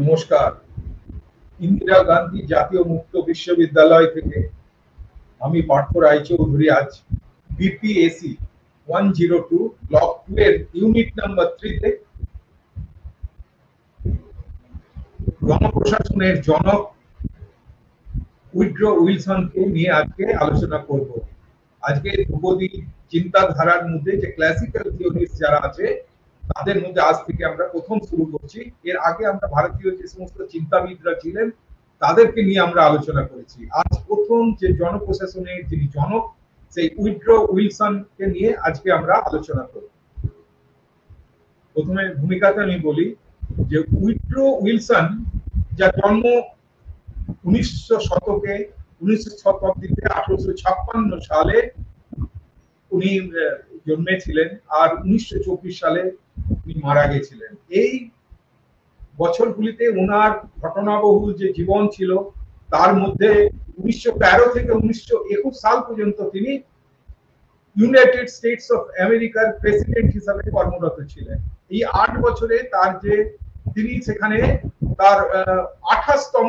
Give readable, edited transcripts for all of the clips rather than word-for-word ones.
নমস্কার। ইন্দিরা গান্ধী জাতীয় মুক্ত বিশ্ববিদ্যালয় থেকে আমি পার্থ রায়চৌধুরী আজ বিপিএসি 102 ব্লক 2 এর ইউনিট নাম্বার 3 তে গণপ্রশাসনের জনক উইড্রো উইলসনকে নিয়ে আজকে আলোচনা করব। আজকে ধ্রুপদী চিন্তাধারার মধ্যে যে ক্লাসিক্যাল থিওরিস্ট যারা আছে তাদের মধ্যে আজ থেকে আমরা প্রথম শুরু করছি। এর আগে আমরা ভারতীয় যে সমস্ত চিন্তাবিদরা ছিলেন তাদেরকে নিয়ে আমরা আলোচনা করেছি। আজ প্রথম যে জনপ্রশাসনের যিনি জনক সেই উইড্রো উইলসনকে নিয়ে আজকে আমরা আলোচনা করব। প্রথমে ভূমিকাতে আমি বলি যে উইড্রো উইলসন যার জন্ম 1900 শতকে 19 শতাব্দীতে 1856 সালে উনি জন্মেছিলেন আর 1924 সালে উনি মারা গেছিলেন। এই বছরগুলিতে ওনার ঘটনাবহুল যে জীবন ছিল তার মধ্যে 1913 থেকে 1921 সাল পর্যন্ত তিনি ইউনাইটেড স্টেটস অফ আমেরিকার প্রেসিডেন্ট হিসাবে কর্মরত ছিলেন। এই 8 বছরে তার যে তিনি সেখানে তার 28তম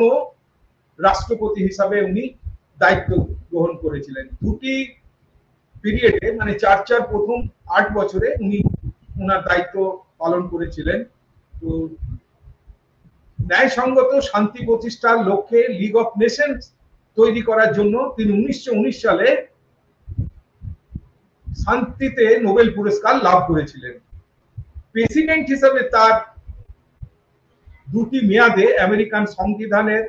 রাষ্ট্রপতি হিসাবে উনি দায়িত্ব গ্রহণ করেছিলেন। দুটি পিরিয়ডে মানে চার প্রথম 8 বছরে উনি ওনার দায়িত্ব পালন করেছিলেন। তো ন্যায়সঙ্গত শান্তি প্রতিষ্ঠার লক্ষ্যে লিগ অফ নেশনস তৈরি করার জন্য তিনি 1919 সালে শান্তিতে নোবেল পুরস্কার লাভ করেছিলেন। প্রেসিডেন্ট হিসেবে তার দুটি মেয়াদে আমেরিকান সংবিধানের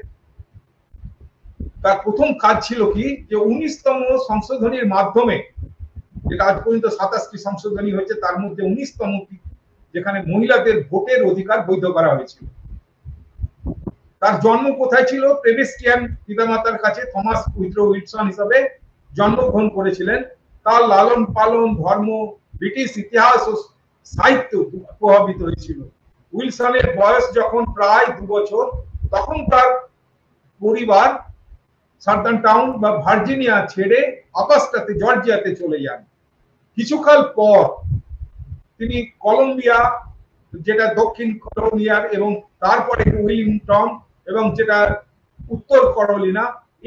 তার প্রথম কাজ ছিল কি যে 19তম সংশোধনীর মাধ্যমে, যেটা আজ পর্যন্ত 27টি সংশোধনী হয়েছে তার মধ্যে 19তম যেখানে মহিলাদের ভোটের অধিকার বৈধ করা হয়েছিল। তার জন্ম কোথায় ছিল? প্রেসবিটেরিয়ান পিতামাতার কাছে থমাস উইড্রো উইলসন হিসাবে জন্মগ্রহণ করেছিলেন। তার লালন পালন ধর্ম ব্রিটিশ ইতিহাস ও সাহিত্য প্রভাবিত হয়েছিল। উইলসনের বয়স যখন প্রায় 2 বছর তখন তার পরিবার সার্দার্ন টাউন বা ভার্জিনিয়া ছেড়ে অগাস্টাতে জর্জিয়াতে চলে যান। কিছুকাল পর তিনি কলম্বিয়া, যেটা দক্ষিণ ক্যারোলিনার, এবং তারপরে উইলিংটন এবং যেটা উত্তর ক্যারোলিনা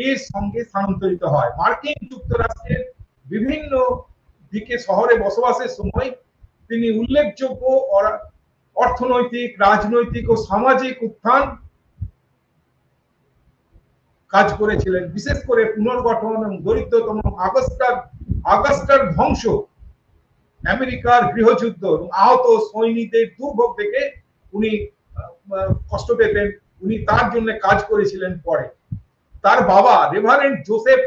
এর সঙ্গে স্থানান্তরিত হয়। মার্কিন যুক্তরাষ্ট্রের বিভিন্ন দিকে শহরে বসবাসের সময় তিনি উল্লেখযোগ্য অর্থনৈতিক, রাজনৈতিক ও সামাজিক উত্থান কাজ করেছিলেন। বিশেষ করে পুনর্গঠন এবং দরিদ্রতম অগাস্টার ধ্বংস, আমেরিকার গৃহযুদ্ধ এবং আহত সৈনিকদের দুর্ভোগ থেকে উনি কষ্ট পেতেন। উনি তার জন্য কাজ করেছিলেন। পরে তার বাবা রেভারেন্ড জোসেফ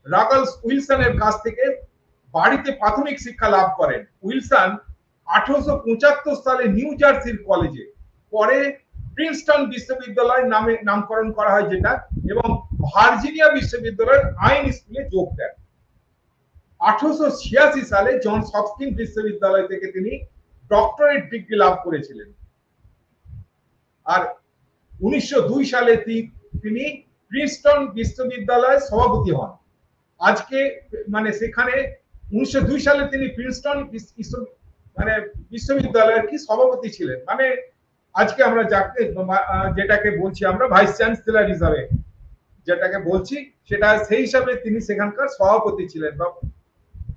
রাগলস উইলসনের কাছ থেকে বাড়িতে প্রাথমিক শিক্ষা লাভ করেন। উইলসন 1875 সালে নিউ জার্সির কলেজে, পরে প্রিন্সটন বিশ্ববিদ্যালয় নামে নামকরণ করা হয় যেটা, এবং ভার্জিনিয়া বিশ্ববিদ্যালয়ের আইন স্কুলে যোগ দেন। 1886 সালে জন হপকিন্স বিশ্ববিদ্যালয় থেকে তিনি ডক্টরেট ডিগ্রি লাভ করেছিলেন। আর 1902 সালে তিনি প্রিন্সটন বিশ্ববিদ্যালয়ের সভাপতি হন। আজকে মানে সেখানে 1902 সালে তিনি প্রিন্সটন বিশ্ববিদ্যালয়ের কি সভাপতি ছিলেন। মানে আজকে আমরা যেটাকে বলছি আমরা ভাইস চ্যান্সেলর হিসাবে যেটাকে বলছি, সেটা সেই হিসাবে তিনি সেখানকার সভাপতি ছিলেন বা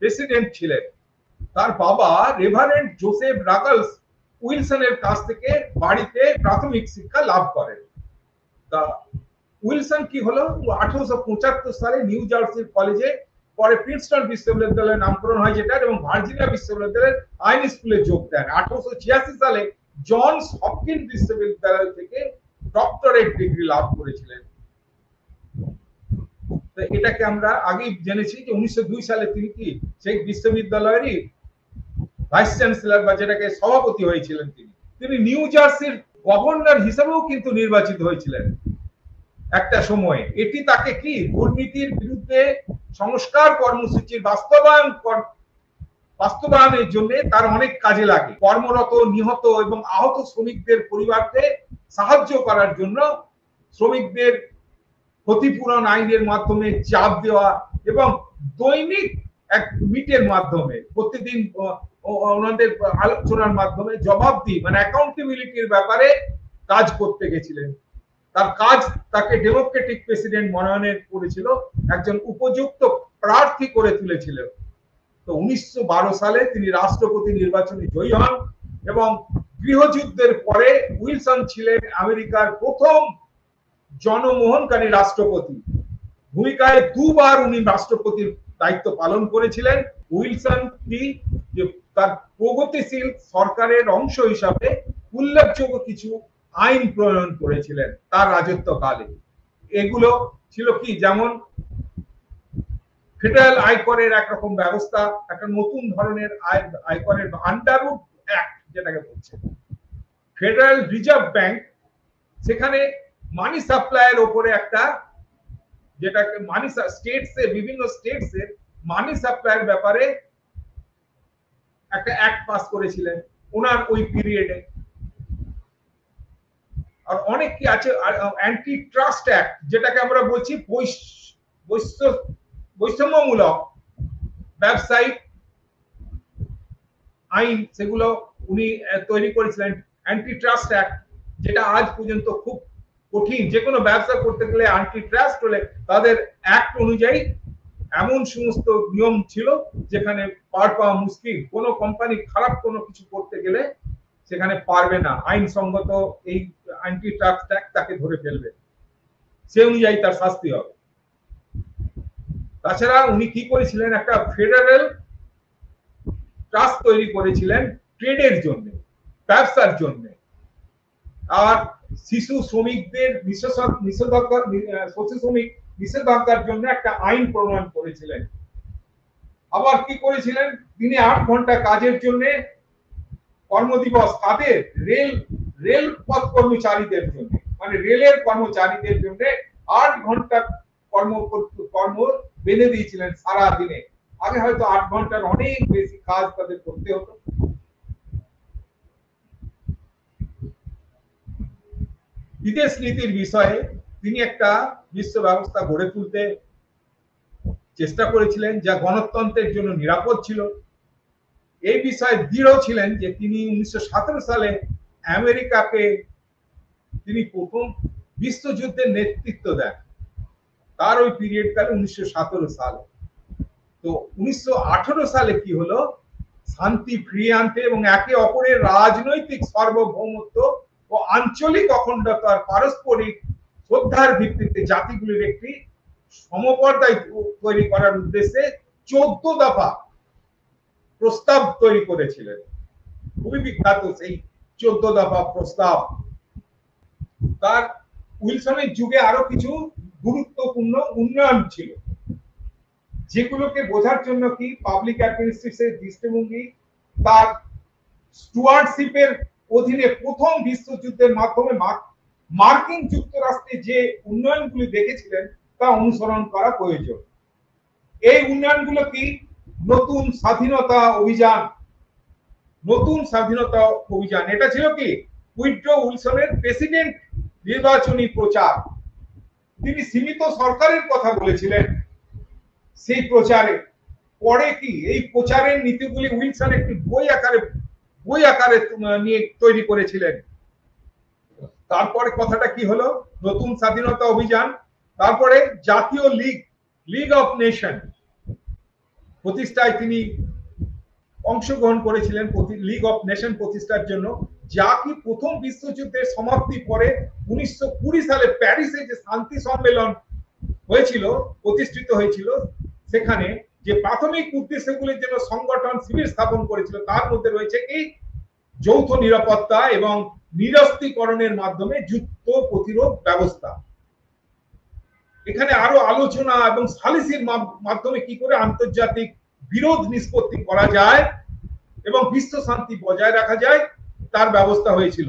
প্রেসিডেন্ট ছিলেন। তার বাবা রেভারেন্ড জোসেফ রাগলস উইলসনের কাছ থেকে বাড়িতে প্রাথমিক শিক্ষা লাভ করেন। তা উইলসন কি হলো, 1875 সালে নিউ জার্সির কলেজে, পরে প্রিন্সটন বিশ্ববিদ্যালয়ের নামকরণ হয় যেটা, এবং ভার্জিনিয়া বিশ্ববিদ্যালয়ের আইন স্কুলে যোগ দেন। 1886 সালে জন হপকিন্স বিশ্ববিদ্যালয় থেকে ডক্টরেট ডিগ্রি লাভ করেছিলেন। এটাকে আমরা আগেই জেনেছি যে 1902 সালে তিনি কি সেই বিশ্ববিদ্যালয়েরই ভাইস চ্যান্সেলর বা যেটাকে সভাপতি হয়েছিলেন। তিনি নিউ জার্সির গভর্নর হিসেবেও কিন্তু নির্বাচিত হয়েছিলেন একটা সময়ে। এটি তাকে কি দুর্নীতির বিরুদ্ধে সংস্কার কর্মসূচির বাস্তবায়নের জন্য তার অনেক কাজে লাগে। কর্মরত, নিহত এবং আহত শ্রমিকদের পরিবারকে সাহায্য করার জন্য শ্রমিকদের ক্ষতিপূরণ আইনের মাধ্যমে চাপ দেওয়া এবং দৈনিক এক মিটের মাধ্যমে প্রতিদিন ওনাদের আলোচনার মাধ্যমে জবাবদিহি মানে অ্যাকাউন্টেবিলিটির ব্যাপারে কাজ করতে গেছিলেন। তার কাজ তাকে ডেমোক্রেটিক প্রেসিডেন্ট মনোনয়ন করেছিল, একজন উপযুক্ত প্রার্থী করে তুলেছিলেন। তো 1912 সালে তিনি রাষ্ট্রপতি নির্বাচনে জয়ী হন এবং গৃহযুদ্ধের পরে উইলসন ছিলেন আমেরিকার প্রথম জনমোহনকারী রাষ্ট্রপতি। ভূমিকায় দুবার উনি রাষ্ট্রপতির দায়িত্ব পালন করেছিলেন। উইলসন কি যে তার প্রগতিশীল সরকারের অংশ হিসাবে উল্লেখযোগ্য কিছু আইন প্রণয়ন করেছিলেন তার রাজত্বকালে। এগুলো ছিল কি, যেমন ফেডারেল আয়করের একরকম ব্যবস্থা, একটা নতুন ধরনের আয়করের আন্ডারউড অ্যাক্ট যেটাকে বলছে। ফেডারেল রিজার্ভ ব্যাংক, সেখানে মানি সাপ্লাইয়ের উপরে একটা, যেটাকে মানি স্টেটসে, বিভিন্ন স্টেটসের মানি সাপ্লাইয়ের ব্যাপারে একটা অ্যাক্ট পাস করেছিলেন ওনার ওই পিরিয়ডে। আর অনেক কি আছে, অ্যান্টি ট্রাস্ট অ্যাক্ট, যেটাকে আমরা বলছি বৈষম্যমূলক ব্যবসায়িক আইন, সেগুলো উনি তৈরি করেছিলেন। অ্যান্টি ট্রাস্ট অ্যাক্ট, যেটা আজ পর্যন্ত খুব কঠিন, যে কোনো ব্যবসা করতে গেলে অ্যান্টি ট্রাস্ট হলে তাদের অ্যাক্ট অনুযায়ী এমন সমস্ত নিয়ম ছিল যেখানে পার পাওয়া মুশকিল। কোনো কোম্পানি খারাপ কোনো কিছু করতে গেলে সেখানে পারবে না, আইনসঙ্গত এই অ্যান্টি ট্রাস্ট অ্যাক্ট তাকে ধরে ফেলবে, সে অনুযায়ী তার শাস্তি হবে। তাছাড়া উনি কি করেছিলেন, একটা ফেডারেল ট্রাস্ট তৈরি করেছিলেন ট্রেডের জন্য, ব্যবসার জন্য। আর শিশু শ্রমিকদের নিষেধাজ্ঞার জন্য একটা আইন প্রণয়ন করেছিলেন। আবার কি করেছিলেন, দিনে 8 ঘন্টা কাজের জন্য কর্মদিবস তাদের রেল পথ কর্মচারীদের জন্য, মানে রেলের কর্মচারীদের জন্য 8 ঘন্টা কর্ম বেঁধে দিয়েছিলেন সারা দিনে। আগে হয়তো 8 ঘন্টার অনেক বেশি কাজ তাদের করতে হতো। বিদেশ নীতির বিষয়ে তিনি একটা বিশ্ব ব্যবস্থা গড়ে তুলতে চেষ্টা করেছিলেন, যা গণতন্ত্রের জন্য নিরাপদ ছিল। এই বিষয়ে দৃঢ় ছিলেন যে তিনি 1917 সালে আমেরিকাকে তিনি প্রথম বিশ্বযুদ্ধের নেতৃত্ব দেন, তার ওই পিরিয়ড কালে 1917 সালে। তো 1918 সালে কি হলো, শান্তি ফিরিয়ে আনতে এবং একে অপরের রাজনৈতিক সার্বভৌমত্ব ও আঞ্চলিক অখণ্ডতার পারস্পরিক শ্রদ্ধার ভিত্তিতে জাতিগুলির একটি সমপর্যায় তৈরি করার উদ্দেশ্যে 14 দফা প্রস্তাব তৈরি করেছিলেন। খুবই বিখ্যাত সেই 14 দফা প্রস্তাব। তার উইলসনের যুগে আরো কিছু গুরুত্বপূর্ণ উন্নয়ন ছিল, যেগুলোকে বোঝার জন্য কি পাবলিক অ্যাডমিনিস্ট্রেশনের দৃষ্টিভঙ্গি, তার স্টুয়ার্ডশিপের অধীনে প্রথম বিশ্বযুদ্ধের মাধ্যমে মার্কিন যুক্তরাষ্ট্রে যে উন্নয়নগুলি দেখেছিলেন তা অনুসরণ করা প্রয়োজন। এই উন্নয়নগুলো কি, নতুন স্বাধীনতা অভিযান, এটা ছিল কি উইড্রো উইলসনের প্রেসিডেন্ট নির্বাচনী প্রচার। তিনি সীমিত সরকারের কথা বলেছিলেন সেই প্রচারে। পরে কি এই প্রচারের নীতিগুলি উইলসন একটি বই আকারে নিয়ে তৈরি করেছিলেন। তারপরে কথাটা কি হলো, নতুন স্বাধীনতা অভিযান। তারপরে জাতীয় লিগ অফ নেশন প্রতিষ্ঠায় তিনি অংশগ্রহণ করেছিলেন, লিগ অফ নেশন প্রতিষ্ঠার জন্য, যা কি প্রথম বিশ্বযুদ্ধের সমাপ্তির পরে 1920 সালে প্যারিসে যে শান্তি সম্মেলন হয়েছিল, প্রতিষ্ঠিত হয়েছিল, সেখানে যে প্রাথমিক উদ্দেশ্যগুলির জন্য সংগঠন শিবির স্থাপন করেছিল, তার মধ্যে রয়েছে কি যৌথ নিরাপত্তা এবং নিরস্ত্রীকরণের মাধ্যমে যুদ্ধ প্রতিরোধ ব্যবস্থা। এখানে আরো আলোচনা এবং সালিসির মাধ্যমে কি করে আন্তর্জাতিক বিরোধ নিষ্পত্তি করা যায় এবং বিশ্ব শান্তি বজায় রাখা যায় তার ব্যবস্থা হয়েছিল।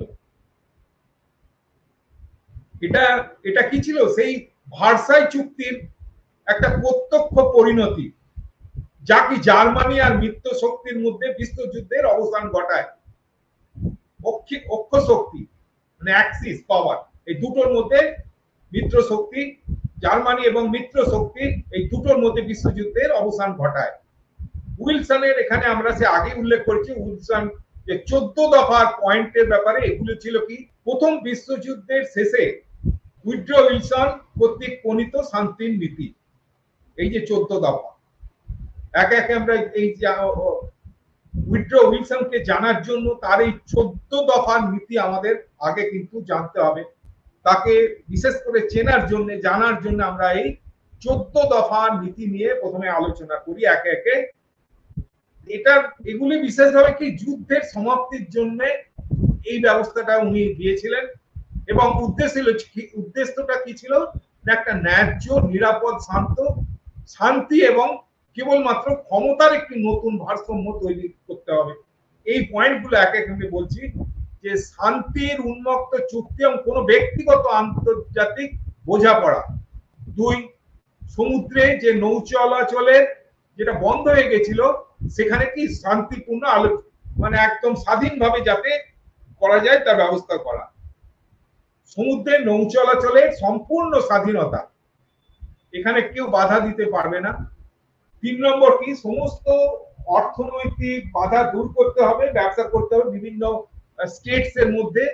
এটা কি ছিল, সেই ভার্সাই চুক্তির একটা প্রত্যক্ষ পরিণতি, যা কি জার্মানি আর মিত্র শক্তির মধ্যে বিশ্বযুদ্ধের অবসান ঘটায়। অক্ষ শক্তি মানে অ্যাক্সিস পাওয়ার, এই দুটোর মধ্যে মিত্র শক্তি, জার্মানি এবং মিত্র শক্তি, এই দুটোর মধ্যে বিশ্বযুদ্ধের অবসান ঘটায়। উইলসনের এখানে আমরা সে আগে উল্লেখ করেছি, উইলসন যে 14 দফার পয়েন্টের ব্যাপারে এগুলো ছিল কি, প্রথম বিশ্বযুদ্ধের শেষে উইড্রো উইলসন কর্তৃক প্রণীত শান্তির নীতি, এই যে 14 দফা। একে একে আমরা এই উইড্রো উইলসনকে জানার জন্য তার এই 14 দফার নীতি আমাদের আগে কিন্তু জানতে হবে। তাকে বিশেষ করে চেনার জন্য, জানার জন্য আমরা এই 14 দফার নীতি নিয়ে প্রথমে আলোচনা করি একে একে। এগুলি বিশেষভাবে কি যুদ্ধের সমাপ্তির জন্য এই ব্যবস্থাটা উনি দিয়েছিলেন, এবং উদ্দেশ্যটা কি ছিল, একটা ন্যায্য, নিরাপদ, শান্তি এবং কেবলমাত্র ক্ষমতার একটি নতুন ভারসাম্য তৈরি করতে হবে। এই পয়েন্টগুলো এক এক আমি বলছি, যে শান্তির উন্মুক্ত চুক্তি এবং কোনো ব্যক্তিগত আন্তর্জাতিক বোঝাপড়া। 2, সমুদ্রে যে নৌ চলাচলের যেটা বন্ধ হয়ে গেছিল সেখানে কি শান্তিপূর্ণ মানে একদম স্বাধীনভাবে যাতে করা যায় তার ব্যবস্থা করা। সমুদ্রের নৌ চলাচলের সম্পূর্ণ স্বাধীনতা, এখানে কেউ বাধা দিতে পারবে না। 3 নম্বর কি, সমস্ত অর্থনৈতিক বাধা দূর করতে হবে, ব্যবসা করতে হবে বিভিন্ন স্টেটস এর মধ্যে,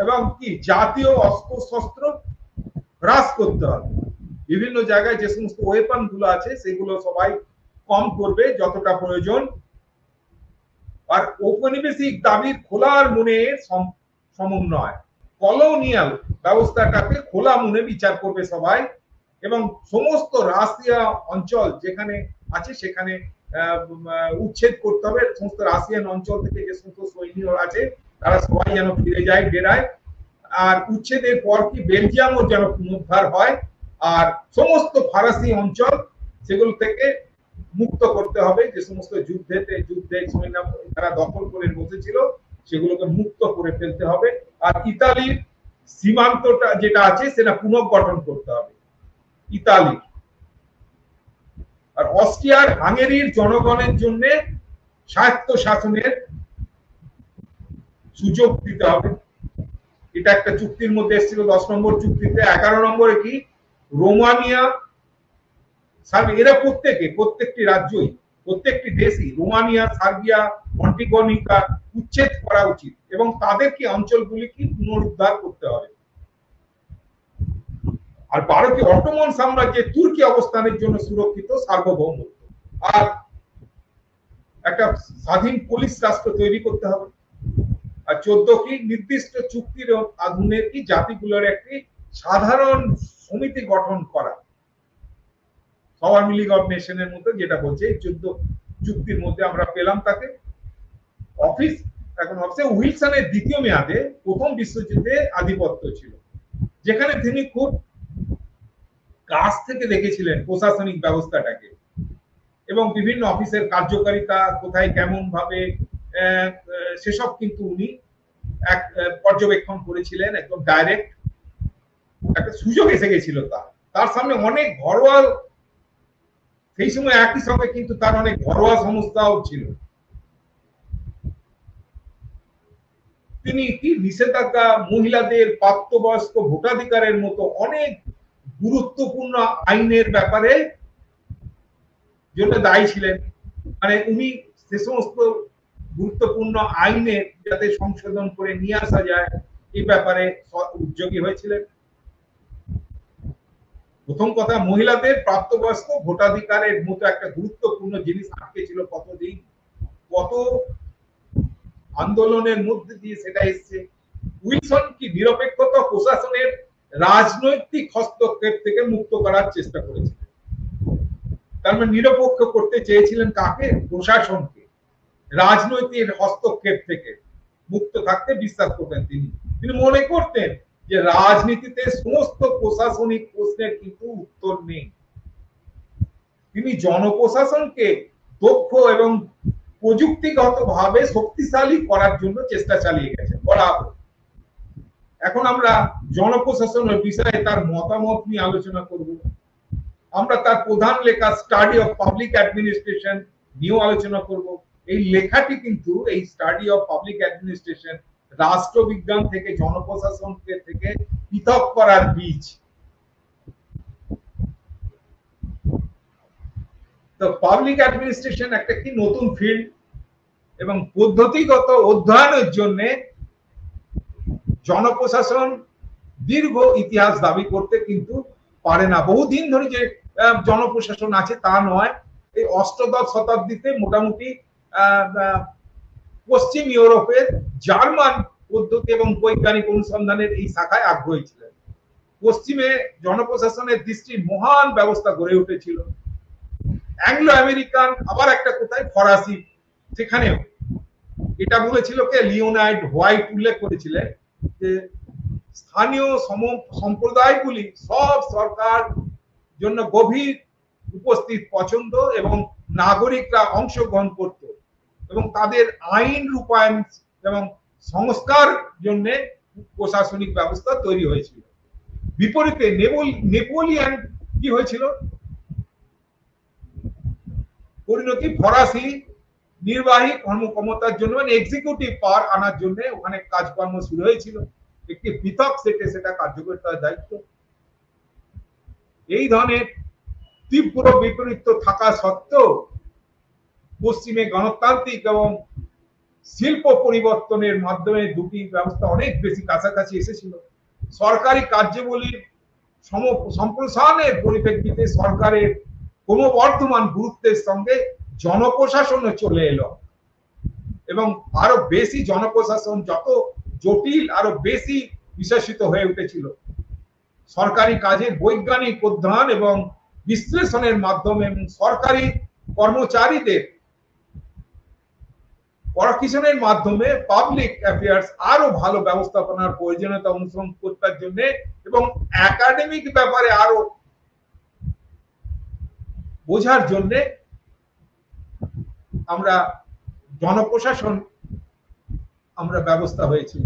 এবং কি জাতীয় অস্ত্রশস্ত্র হ্রাস করতে হবে। বিভিন্ন জায়গায় যে সমস্ত ওয়েপন গুলো আছে সেগুলো সবাই কম করবে যতটা প্রয়োজন। আর ঔপনিবেশিক দাবির খোলার মনে সমন্বয়, কলোনিয়াল ব্যবস্থাটাকে খোলা মনে বিচার করবে সবাই, এবং সমস্ত রাশিয়া অঞ্চল যেখানে আছে সেখানে উচ্ছেদ করতে হবে। সমস্ত রাশিয়ান অঞ্চল থেকে যে সমস্ত সৈন্য আছে তারা সবাই যেন ফিরে যায় ডেরায়। আর উচ্ছেদের পর কি বেলজিয়ামও যেন পুনরুদ্ধার হয়, আর সমস্ত ফরাসি অঞ্চল সেগুলো থেকে মুক্ত করতে হবে, যে সমস্ত যুদ্ধে সৈন্য তারা দখল করে বসেছিল সেগুলোকে মুক্ত করে ফেলতে হবে। আর ইতালির সীমান্তটা যেটা আছে সেটা পুনর্গঠন করতে হবে ইতালি। আর অস্ট্রিয়ার হাঙ্গেরির জনগণের জন্য স্বায়ত্ত শাসনের সুযোগ দিতে হবে। এটা একটা চুক্তির মধ্যে এসেছিল 10 নম্বর চুক্তিতে। 11 নম্বরে কি, রোমানিয়া, এরা প্রত্যেকটি রাজ্যই, প্রত্যেকটি দেশই রোমানিয়া, সার্বিয়া, মন্টিগনিকা উচ্ছেদ করা উচিত, এবং তাদের কি অঞ্চলগুলি কি পুনরুদ্ধার করতে হবে। আর ভারতীয় অটোমান সাম্রাজ্যের তুর্কি অবস্থানের জন্য সুরক্ষিত সার্বভৌমত্ব, আর একটা স্বাধীন পুলিশ রাষ্ট্র তৈরি করতে হবে। আর 14 কি, নির্দিষ্ট চুক্তির আধুনিক কি জাতিগুলোর একটি সাধারণ সমিতি গঠন করা, আওয়ামী লীগ অফ নেশনের মধ্যে যেটা বলছে 14 চুক্তির মধ্যে আমরা পেলাম তাকে। অফিস এখন হচ্ছে উইলসনের দ্বিতীয় মেয়াদে প্রথম বিশ্বযুদ্ধে আধিপত্য ছিল, যেখানে তিনি খুব কাছ থেকে দেখেছিলেন প্রশাসনিক ব্যবস্থাটাকে, এবং বিভিন্ন অফিসের কার্যকারিতা কোথায় কেমন ভাবে সেসব কিন্তু উনি এক পর্যবেক্ষণ করেছিলেন, একদম ডাইরেক্ট। একটা সুযোগ এসে গেছিল তার সামনে অনেক ঘরোয়া, সেই সময় একই সঙ্গে কিন্তু তার অনেক ঘরোয়া সংস্থাও ছিল। তিনি কি নিষেধাজ্ঞা, মহিলাদের প্রাপ্তবয়স্ক ভোটাধিকারের মতো অনেক গুরুত্বপূর্ণ আইনের ব্যাপারে জন্য দায়ী ছিলেন। মানে উনি সে সমস্ত গুরুত্বপূর্ণ আইনে যাতে সংশোধন করে নিয়ে আসা যায় এই ব্যাপারে উদ্যোগী হয়েছিলেন। প্রথম কথা, মহিলাদের প্রাপ্তবয়স্ক ভোটাধিকারের মতো একটা গুরুত্বপূর্ণ জিনিস আটকে ছিল কতদিন, কত আন্দোলনের মধ্যে দিয়ে সেটা এসছে। উইলসন কি নিরপেক্ষতা প্রশাসনের রাজনৈতিক হস্তক্ষেপ থেকে মুক্ত করার চেষ্টা করেছিলেন। তার মানে নিরপেক্ষ করতে চেয়েছিলেন কাকে, প্রশাসনকে, রাজনৈতিক হস্তক্ষেপ থেকে মুক্ত থাকতে বিশ্বাস করতেন তিনি মনে করতেন যে রাজনীতিতে সমস্ত প্রশাসনিক প্রশ্নের কিন্তু উত্তর নেই। তিনি জনপ্রশাসনকে দক্ষ এবং প্রযুক্তিগতভাবে শক্তিশালী করার জন্য চেষ্টা চালিয়ে গেছেন বরাবর। এখন আমরা জনপ্রশাসনের বিষয়ে তার মতামত নিয়ে আলোচনা করব। আমরা তার প্রধান লেখা স্টাডি অফ পাবলিক অ্যাডমিনিস্ট্রেশন নিয়েও আলোচনা করব। এই লেখাটি কিন্তু, এই স্টাডি অফ পাবলিক অ্যাডমিনিস্ট্রেশন, রাষ্ট্রবিজ্ঞান থেকে জনপ্রশাসনকে থেকে পৃথক করার বীজ। তো পাবলিক অ্যাডমিনিস্ট্রেশন একটা কি নতুন ফিল্ড, এবং পদ্ধতিগত অধ্যয়নের জন্য জনপ্রশাসন দীর্ঘ ইতিহাস দাবি করতে কিন্তু পারে না। বহুদিন ধরে যে জনপ্রশাসন আছে তা নয়, এই অষ্টদশ শতাব্দীতে মোটামুটি পশ্চিম ইউরোপের জার্মান পদ্ধতি এবং বৈজ্ঞানিক অনুসন্ধানের এই শাখায় আগ্রহী ছিলেন। পশ্চিমে জনপ্রশাসনের দৃষ্টির মহান ব্যবস্থা গড়ে উঠেছিল। অ্যাংলো আমেরিকান, আবার একটা কোথায় ফরাসি, সেখানেও এটা বলেছিল কে, লিওনার্ড হোয়াইট উল্লেখ করেছিলেন যে স্থানীয় সম্প্রদায়গুলি সব সরকার জন্য গভীর উপস্থিত পছন্দ এবং নাগরিকরা অংশগ্রহণ করত এবং তাদের আইন রূপায়ণ এবং সংস্কার জন্য প্রশাসনিক ব্যবস্থা তৈরি হয়েছিল। বিপরীতে নেপোলিয়ান কি হয়েছিল, পরিণতি ফরাসি নির্বাহী কর্মক্ষমতার জন্য মানে এক্সিকিউটিভ পাওয়ার আনার জন্য ওখানে কাজকর্ম শুরু হয়েছিল, একটি পৃথক সেটে সেটা কার্যকর করার দায়িত্ব। এই ধরনের তীব্র বিপরীত থাকা সত্ত্বেও পশ্চিমে গণতান্ত্রিক এবং শিল্প পরিবর্তনের মাধ্যমে দুটি ব্যবস্থা অনেক বেশি কাছাকাছি এসেছিল। সরকারি কার্যাবলীর সম্প্রসারণের পরিপ্রেক্ষিতে সরকারের ক্রমবর্ধমান গুরুত্বের সঙ্গে জনপ্রশাসনও চলে এলো এবং আরো বেশি জনপ্রশাসন যত জটিল আরো বেশি বিশেষিত হয়ে উঠেছিল। সরকারি কাজের বৈজ্ঞানিক অধ্যয়ন এবং বিশ্লেষণের মাধ্যমে সরকারি কর্মচারীদের প্রশাসনের মাধ্যমে পাবলিক অ্যাফেয়ার্স আরো ভালো ব্যবস্থাপনার প্রয়োজনীয়তা অনুসরণ করতে জন্য এবং একাডেমিক ব্যাপারে আরো বোঝার জন্য আমরা জনপ্রশাসন আমরা ব্যবস্থা হয়েছিল।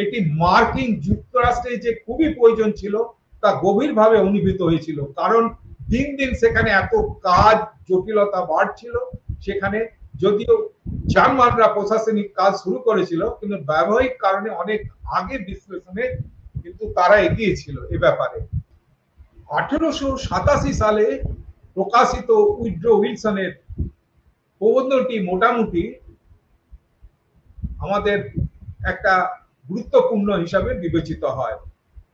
এটি মার্কিন যুক্তরাষ্ট্রে যে খুবই প্রয়োজন ছিল তা গভীরভাবে অনুভূত হয়েছিল, কারণ দিন দিন সেখানে এত কাজ জটিলতা বাড়ছিল। সেখানে যদিও জার্মানরা প্রশাসনিক কাজ শুরু করেছিল কিন্তু ব্যবহারিক কারণে অনেক আগে বিশ্লেষণে কিন্তু তারা এগিয়ে ছিল এ ব্যাপারে। 1887 সালে প্রকাশিত উইড্রো উইলসনের প্রবন্ধটি মোটামুটি আমাদের একটা গুরুত্বপূর্ণ হিসাবে বিবেচিত হয়।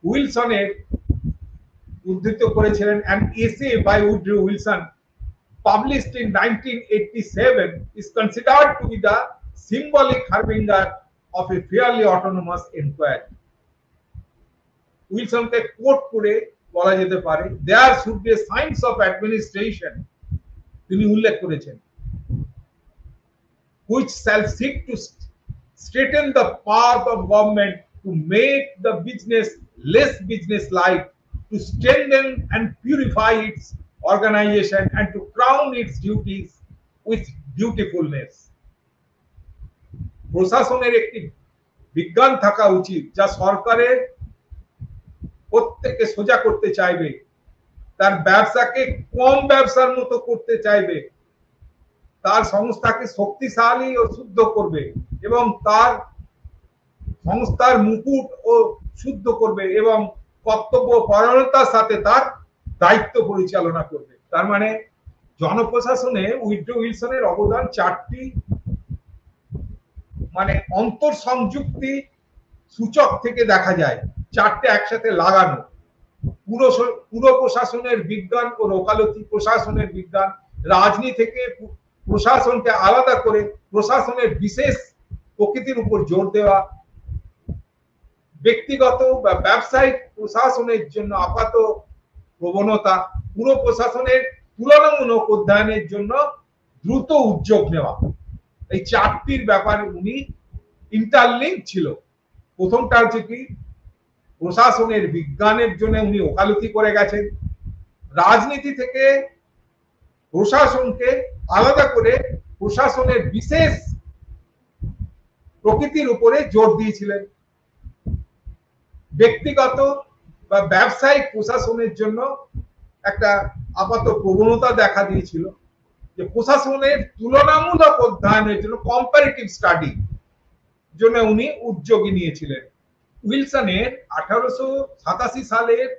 উইলসনের উদ্ধৃত করেছিলেন an essay by Woodrow Wilson published in 1987 is considered to be the symbolic harbinger of a fairly autonomous inquiry. উইলসনকে কোট করে বলা যেতে পারে there should be a science of administration, তিনি উল্লেখ করেছেন, which shall seek to straighten the path of government, to make the business less business-like, to strengthen and purify its organization, and to crown its duties with dutifulness. প্রশাসনের একটি বিজ্ঞান থাকা উচিত যা সরকারের প্রত্যেককে সোজা করতে চাইবে, তার ব্যবসাকে কম ব্যবসার মতো করতে চাইবে, তার সংস্থাকে শক্তিশালী ও শুদ্ধ করবে এবং তার সংস্থার মুকুট ও শুদ্ধ করবে এবং কর্তব্য পরায়ণতার সাথে তার দায়িত্ব পরিচালনা করবে। তার মানে জনপ্রশাসনে উইড্রো উইলসনের অবদান চারটি মানে অন্তর্সংযুক্তি সূচক থেকে দেখা যায়, চারটে একসাথে লাগানো। পুরো প্রশাসনের বিজ্ঞান ও ওকালতি প্রশাসনের বিজ্ঞান, রাজনীতি থেকে প্রশাসনকে আলাদা করে প্রশাসনের বিশেষ প্রকৃতির উপর জোর দেওয়া, ব্যক্তিগত বা ব্যবসায়িক প্রশাসনের জন্য আপাত প্রবণতা, পুরো প্রশাসনের তুলনামূলক অধ্যয়নের জন্য দ্রুত উদ্যোগ নেওয়া। এই চারটির ব্যাপারে উনি ইন্টারলিঙ্ক ছিল। প্রথমটা হচ্ছে কি, প্রশাসনের বিজ্ঞানের জন্য উনি ওকালতি করে গেছেন, রাজনীতি থেকে প্রশাসনকে আলাদা করে প্রশাসনের বিশেষ প্রকৃতির উপরে জোর দিয়েছিলেন, ব্যক্তিগত বা ব্যবসায়িক প্রশাসনের জন্য একটা আপাত প্রবণতা দেখা দিয়েছিল যে প্রশাসনের তুলনামূলক অধ্যয়নের জন্য কম্পারেটিভ স্টাডি জন্য উনি উদ্যোগী নিয়েছিলেন। উইলসনের 1887 সালের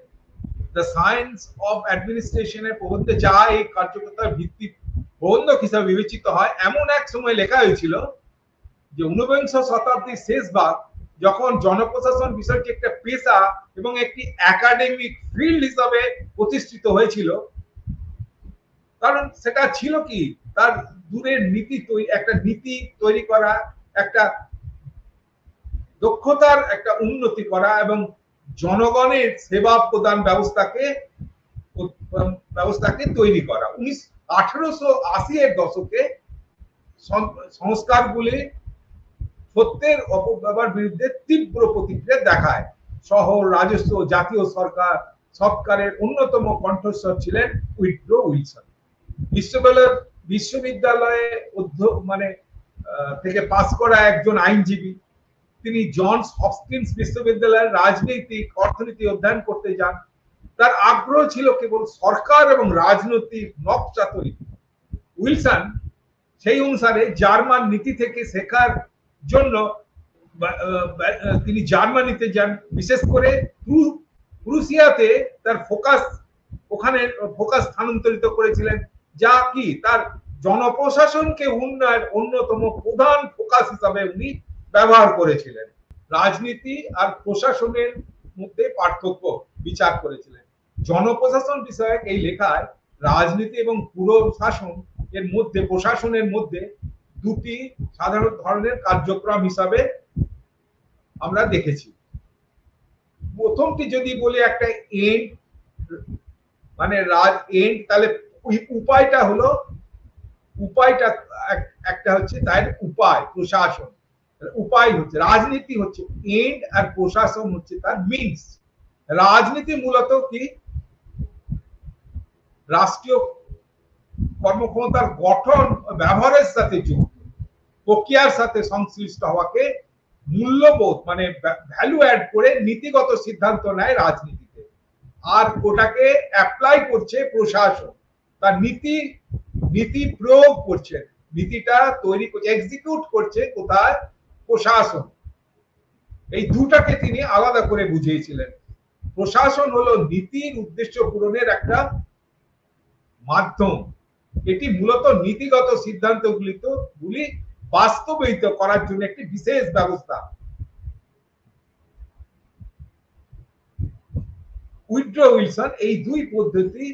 দ্য সায়েন্স অফ অ্যাডমিনিস্ট্রেশনের প্রবন্ধে যা এই কার্যকর্তার ভিত্তি প্রবন্ধক হিসাবে বিবেচিত হয়, এমন এক সময় লেখা হয়েছিল যে ঊনবিংশ শতাব্দীর শেষ ভাগ যখন জনপ্রশাসন বিষয়টি একটা পেশা এবং একটি একাডেমিক ফিল্ড হিসাবে প্রতিষ্ঠিত হয়েছিল, কারণ সেটা ছিল কি তার দূরের নীতি একটা নীতি তৈরি করা, একটা দক্ষতার একটা উন্নতি করা এবং জনগণের সেবা প্রদান ব্যবস্থাকে তৈরি করা। 1880 এর দশকে সংস্কারগুলি সত্যের অপব্যবহার বিরুদ্ধে তীব্র প্রতিক্রিয়া দেখায়। শহর, রাজস্ব, জাতীয় সরকারের অন্যতম কণ্ঠস্বর ছিলেন উইড্রো উইলসন। বিশ্ববিদ্যালয়ে থেকে পাস করা একজন আইনজীবী, তিনি জনস হপকিন্স বিশ্ববিদ্যালয়ের রাজনৈতিক অর্থনীতি অধ্যয়ন করতে যান। তার আগ্রহ ছিল কেবল সরকার এবং রাজনৈতিক নকশা তৈরি। উইলসন সেই অনুসারে জার্মান নীতি থেকে শেখার জন্য তিনি জার্মানিতে যান, বিশেষ করে প্রুসিয়াতে তার ওখানে ফোকাস স্থানান্তরিত করেছিলেন, যা কি তার জনপ্রশাসনকে উন্নয়নের অন্যতম প্রধান ফোকাস হিসাবে উনি ব্যবহার করেছিলেন। রাজনীতি আর প্রশাসনের মধ্যে পার্থক্য বিচার করেছিলেন। জনপ্রশাসন বিষয়ক এই লেখায় রাজনীতি এবং প্রশাসনের মধ্যে দুটি সাধারণ ধরনের কার্যক্রম হিসাবে আমরা দেখেছি। প্রথমটি যদি বলি একটা এন্ড, মানে এন্ড, তাহলে উপায়টা একটা হচ্ছে তার উপায়, প্রশাসন উপায় হচ্ছে, রাজনীতি হচ্ছে এন্ড আর প্রশাসন হচ্ছে তার মিনস। রাজনীতি মূলত কি রাষ্ট্রীয় কর্মক্ষমতার গঠন ব্যবহারের সাথে যুক্ত, প্রক্রিয়ার সাথে সংশ্লিষ্ট হওয়াকে মূল্যবোধ মানে ভ্যালু অ্যাড করে নীতিগত সিদ্ধান্ত নেয় রাজনীতিতে, আর ওটাকে অ্যাপ্লাই করছে প্রশাসন, তার নীতি প্রয়োগ করছে, নীতিটা তৈরি করছে, এক্সিকিউট করছে কোথায় প্রশাসন। এই দুটাকে তিনি আলাদা করে বুঝিয়েছিলেন। প্রশাসন হলো নীতির উদ্দেশ্য পূরণের একটা মাধ্যম, এটি মূলত নীতিগত সিদ্ধান্তগুলি বাস্তবায়িত করার জন্য একটি বিশেষ ব্যবস্থা। উইড্রো উইলসন এই দুই পদ্ধতি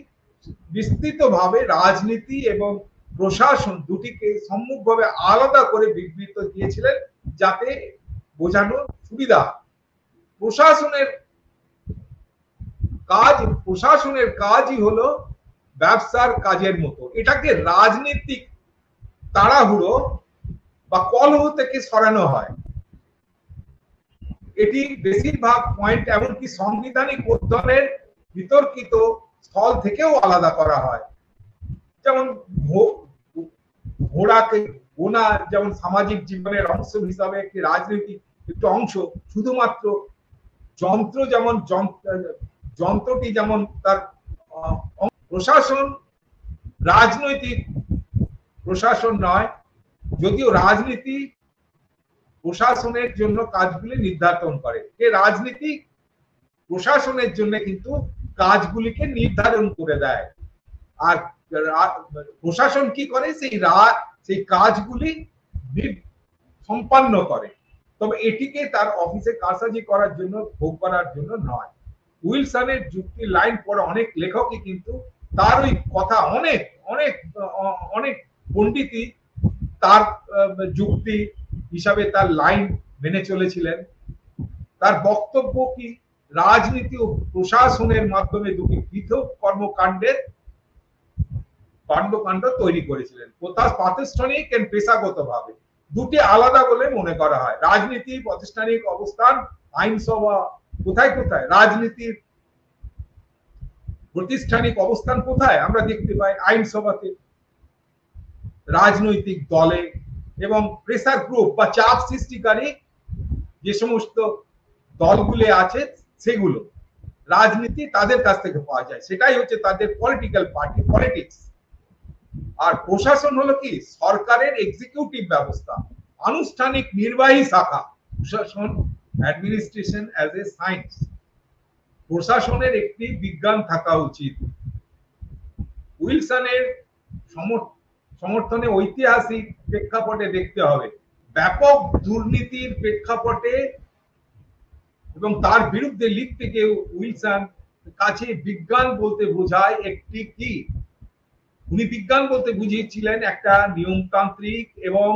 বিস্তৃতভাবে রাজনীতি এবং প্রশাসন দুটিকে সম্মুখভাবে আলাদা করে বিবৃত দিয়েছিলেন, যাতে বোঝানোর সুবিধা। প্রশাসনের কাজই হলো ব্যবসার কাজের মতো, এটাকে রাজনীতিক তাড়াহুড়ো বা কলহ থেকে সরানো হয়। এটি বেশিরভাগ পয়েন্ট এমনকি সাংবিধানিক অধ্যয়নের বিতর্কিত স্থল থেকেও আলাদা করা হয়। যেমন ঘোড়াকে গোনা যেমন সামাজিক জীবনের অংশ হিসাবে একটি রাজনৈতিক একটি অংশ, শুধুমাত্র যন্ত্রটি যেমন তার প্রশাসন রাজনৈতিক প্রশাসন নয়, যদিও রাজনীতি প্রশাসনের জন্য কাজগুলি নির্ধারণ করে, রাজনীতিক প্রশাসনের জন্য কিন্তু কাজগুলিকে নির্ধারণ করে দেয়, আর প্রশাসন কি করে সেই কাজগুলি সম্পন্ন করে, তবে এটিকে তার অফিসে কারসাজি করার জন্য ভোগ করার জন্য নয়। উইলসনের যুক্তির লাইন পড়ে অনেক লেখকই কিন্তু তার ওই কথা অনেক পণ্ডিতই তার যুক্তি হিসাবে তার লাইন মেনে চলেছিলেন। তার বক্তব্য কি রাজনীতি ও প্রশাসনের মাধ্যমে দুটি পৃথক কর্মকাণ্ড তৈরি করেছিলেন, প্রাতিষ্ঠানিক এবং পেশাগতভাবে দুটি আলাদা বলে মনে করা হয়। রাজনীতি প্রাতিষ্ঠানিক অবস্থান, আইনসভা কোথায় রাজনীতির প্রাতিষ্ঠানিক অবস্থান কোথায় আমরা দেখতে পাই আইনসভাতে, রাজনৈতিক দলে এবং প্রেসার গ্রুপ বা চাপ সৃষ্টিকারী যে সমস্ত দলগুলো আছে সেগুলো রাজনীতি তাদের কাছ থেকে পাওয়া যায়, সেটাই হচ্ছে তাদের পলিটিক্যাল পার্টি, পলিটিক্স। আর প্রশাসন হলো কি সরকারের এক্সিকিউটিভ ব্যবস্থা, আনুষ্ঠানিক নির্বাহী শাখা। প্রশাসন অ্যাডমিনিস্ট্রেশন অ্যাজ এ সায়েন্স, প্রশাসনের একটি বিজ্ঞান থাকা উচিত। উইলসনের সমর্থনে ঐতিহাসিক প্রেক্ষাপটে দেখতে হবে। ব্যাপক দুর্নীতির প্রেক্ষাপটে এবং তার বিরুদ্ধে লিখতে গিয়ে উইলসন কাছে বিজ্ঞান বলতে বোঝায় একটি কি, উনি বিজ্ঞান বলতে বুঝিয়েছিলেন একটা নিয়মতান্ত্রিক এবং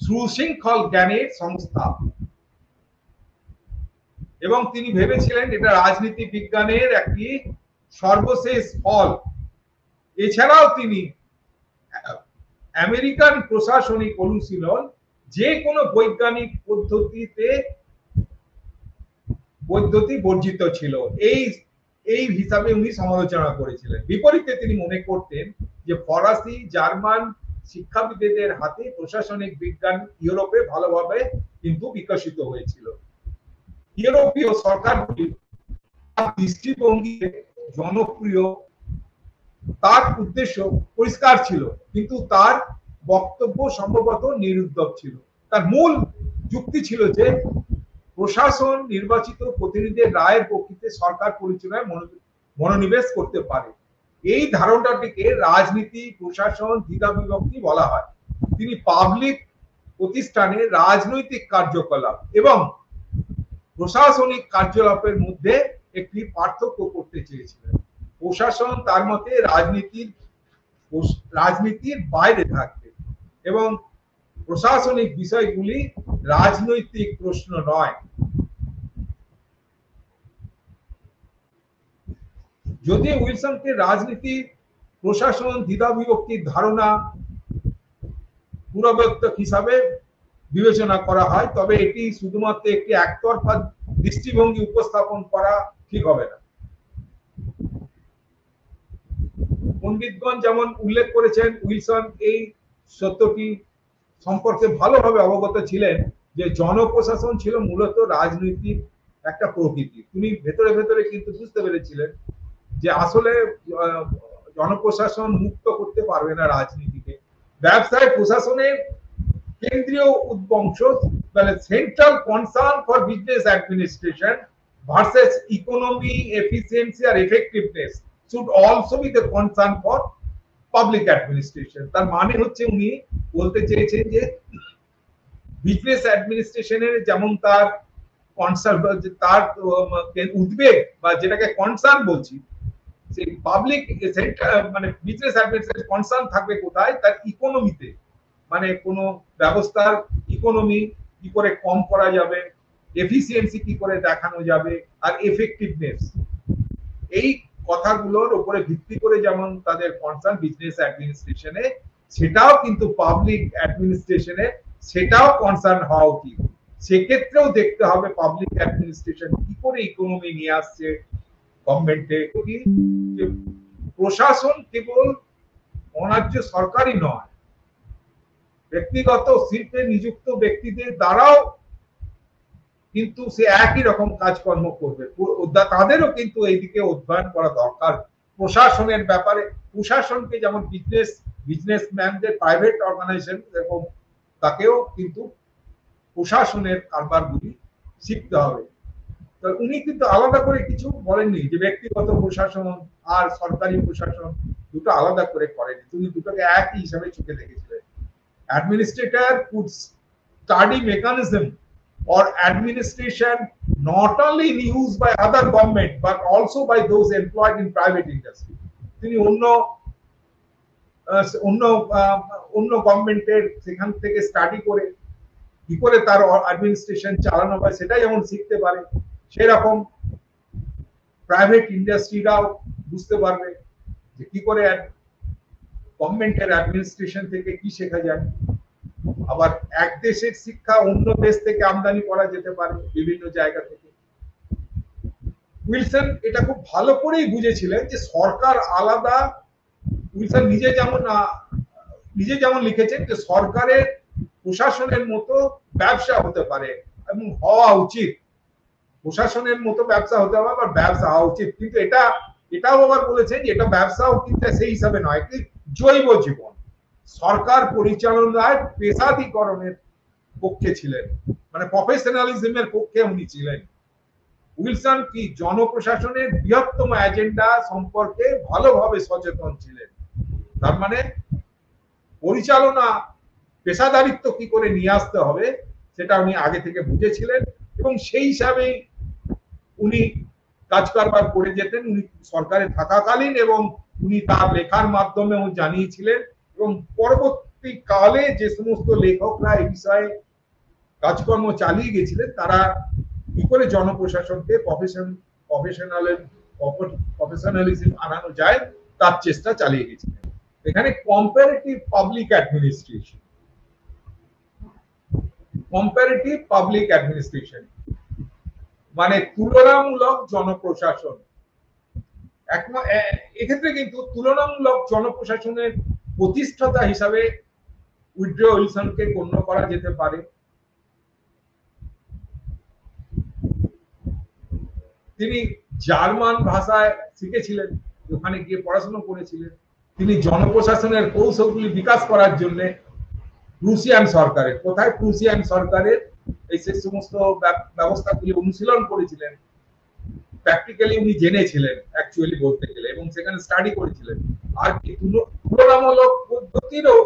সুশৃঙ্খল জ্ঞানের সংস্থা, এবং তিনি ভেবেছিলেন এটা রাজনীতি বিজ্ঞানের একটি সর্বশেষ ফল। এছাড়াও তিনি আমেরিকান প্রশাসনিক অনুশীলন যে কোনো বৈজ্ঞানিক পদ্ধতি বর্জিত ছিল এই হিসাবে উনি সমালোচনা করেছিলেন। বিপরীতে তিনি মনে করতেন যে ফরাসি জার্মান শিক্ষাবিদদের হাতে প্রশাসনিক বিজ্ঞান ইউরোপে ভালোভাবে কিন্তু বিকশিত হয়েছিল। ইউরোপীয় সরকারগুলি দৃষ্টিভঙ্গি জনপ্রিয়, তার উদ্দেশ্য পরিষ্কার ছিল, কিন্তু তার বক্তব্য সম্ভবত নিরুদ্যোগ ছিল। তার মূল যুক্তি ছিল যে প্রশাসন নির্বাচিত প্রতিনিধিদের রায়ের প্রেক্ষিতে সরকার পরিচালনায় মনোনিবেশ করতে পারে। এই ধারণাটিকে রাজনীতি প্রশাসন দ্বিধাবিভক্তি বলা হয়। তিনি পাবলিক প্রতিষ্ঠানে রাজনৈতিক কার্যকলাপ এবং প্রশাসনিক কার্যকলাপের মধ্যে একটি পার্থক্য করতে চেয়েছিলেন। প্রশাসন তার মতে রাজনীতির বাইরে থাকবে এবং প্রশাসনিক বিষয়গুলি রাজনৈতিক প্রশ্ন নয়। যদি উইলসনকে রাজনীতি প্রশাসন দ্বিধাবিভক্তির ধারণা পুনর্ব্যক্ত হিসাবে বিবেচনা করা হয়, তবে এটি শুধুমাত্র একটি একতরফা দৃষ্টিভঙ্গি উপস্থাপন করা ঠিক হবে না। পণ্ডিতগণ যেমন উল্লেখ করেছেন, উইলসন এই সত্যটি সম্পর্কে ভালোভাবে অবগত ছিলেন যে জনপ্রশাসন ছিল মূলত রাজনীতির একটা প্রকৃতি। তিনি ভেতরে ভেতরে কিন্তু বুঝতে পেরেছিলেন যে আসলে জনপ্রশাসন মুক্ত করতে পারবে না রাজনীতিকে। ব্যবসায় প্রশাসনের কেন্দ্রীয় উদ্বংশ, মানে central concern for business administration versus economy, efficiency আর effectiveness should also be the concern for public administration। তার মানে হচ্ছে উনি বলতে চেয়েছেন যে বিজনেস অ্যাডমিনিস্ট্রেশনের যেমন তার কনসার্ন, তার উদ্বেগ বা যেটাকে কনসার্ন বলছি, সেই পাবলিক মানে বিজনেস অ্যাডমিনিস্ট্রেশন কনসার্ন থাকবে কোথায়, তার ইকোনমিতে, মানে কোনো ব্যবস্থার ইকোনমি কি করে কম করা যাবে, এফিসিয়েন্সি কি করে দেখানো যাবে, আর এফেক্টিভনেস, এই কথাগুলোর উপরে ভিত্তি করে যেমন তাদের কনসার্ন বিজনেস অ্যাডমিনিস্ট্রেশনে, সেটাও কিন্তু পাবলিক অ্যাডমিনিস্ট্রেশনে সেটাও কনসার্ন হওয়া উচিত। সেক্ষেত্রেও দেখতে হবে পাবলিক অ্যাডমিনিস্ট্রেশন কি করে ইকোনমি নিয়ে আসছে গভর্নমেন্টে। প্রশাসন কেবল অনার্য সরকারই নয়, ব্যক্তিগত শিল্পে নিযুক্ত ব্যক্তিদের দ্বারাও কিন্তু সে একই রকম কাজকর্ম করবে, তাদেরও কিন্তু এইদিকে অধ্যয়ন করা দরকার প্রশাসনের ব্যাপারে। প্রশাসনকে যেমন বিজনেসম্যানদের প্রাইভেট অর্গানাইজেশন, এবং তাকেও কিন্তু প্রশাসনের কারবারগুলি শিখতে হবে। তো উনি কিন্তু আলাদা করে কিছু বলেননি যে ব্যক্তিগত প্রশাসন আর সরকারি প্রশাসন দুটো আলাদা করে করেনি, তিনি দুটোকে একই হিসাবে চোখে দেখেছিলেন। Administrator could study mechanism or administration not only in use by other government but also by those employed in private industry। তিনি অন্য গভর্নমেন্টের সেখান থেকে স্টাডি করে কি করে তার অ্যাডমিনিস্ট্রেশন চালানো হয় সেটাই যেমন শিখতে পারে, সেরকম প্রাইভেট ইন্ডাস্ট্রিরাও বুঝতে পারবে যে কি করে গভর্নমেন্টের অ্যাডমিনিস্ট্রেশন থেকে কি শেখা যায়। আবার এক দেশের শিক্ষা অন্য দেশ থেকে আমদানি করা যেতে পারে বিভিন্ন জায়গা থেকে। উইলসন এটা খুব ভালো করেই বুঝেছিলেন যে সরকার আলাদা। উইলসন নিজে যেমন লিখেছেন যে সরকারের প্রশাসনের মতো ব্যবসা হতে পারে এবং হওয়া উচিত, প্রশাসনের মতো ব্যবসা হতে হবে, আবার ব্যবসা হওয়া উচিত, কিন্তু এটাও আবার বলেছেন যে এটা ব্যবসাও কিন্তু সেই হিসাবে নয়, একটি জৈব জীবন। সরকার পরিচালনায় পেশাধিকরণের পক্ষে ছিলেন, মানে প্রফেশনালিজমের পক্ষে উনি ছিলেন। উইলসন কি জনপ্রশাসনের বৃহত্তম এজেন্ডা সম্পর্কে ভালোভাবে সচেতন ছিলেন। তার মানে পরিচালনা পেশাদারিত্ব কি করে নিয়ে আসতে হবে সেটা উনি আগে থেকে বুঝেছিলেন এবং সেই হিসাবেই উনি কাজ কারবার করে যেতেন। উনি সরকারে থাকাকালীন এবং উনি তার লেখার মাধ্যমেও জানিয়েছিলেন এবং পরবর্তীকালে যে সমস্ত লেখকরা এই বিষয়ে কাজকর্ম চালিয়ে গেছিলেন তারা কি করে জনপ্রশাসনকে প্রফেশনালিজম আনানো যায় তার চেষ্টা চালিয়ে গেছিলেন। এখানে কম্পারেটিভ পাবলিক অ্যাডমিনিস্ট্রেশন মানে তুলনামূলক জনপ্রশাসন। এক্ষেত্রে কিন্তু তুলনামূলক জনপ্রশাসনের প্রতিষ্ঠাতা হিসাবে উইড্রো উইলসনকে গণ্য করা যেতে পারে। তিনি জার্মান ভাষায় শিখেছিলেন, ওখানে গিয়ে পড়াশোনা করেছিলেন। তিনি জনপ্রশাসনের কৌশলগুলি বিকাশ করার জন্য প্রুসিয়ান সরকারের প্রুসিয়ান সরকারের এই সমস্ত ব্যবস্থাগুলি অনুশীলন করেছিলেন। প্র্যাকটিক্যালি উনি জেনেছিলেন অ্যাকচুয়ালি বলতে গেলে এবং সেখানে স্টাডি করেছিলেন। আর তুলনামূলক পদ্ধতিরও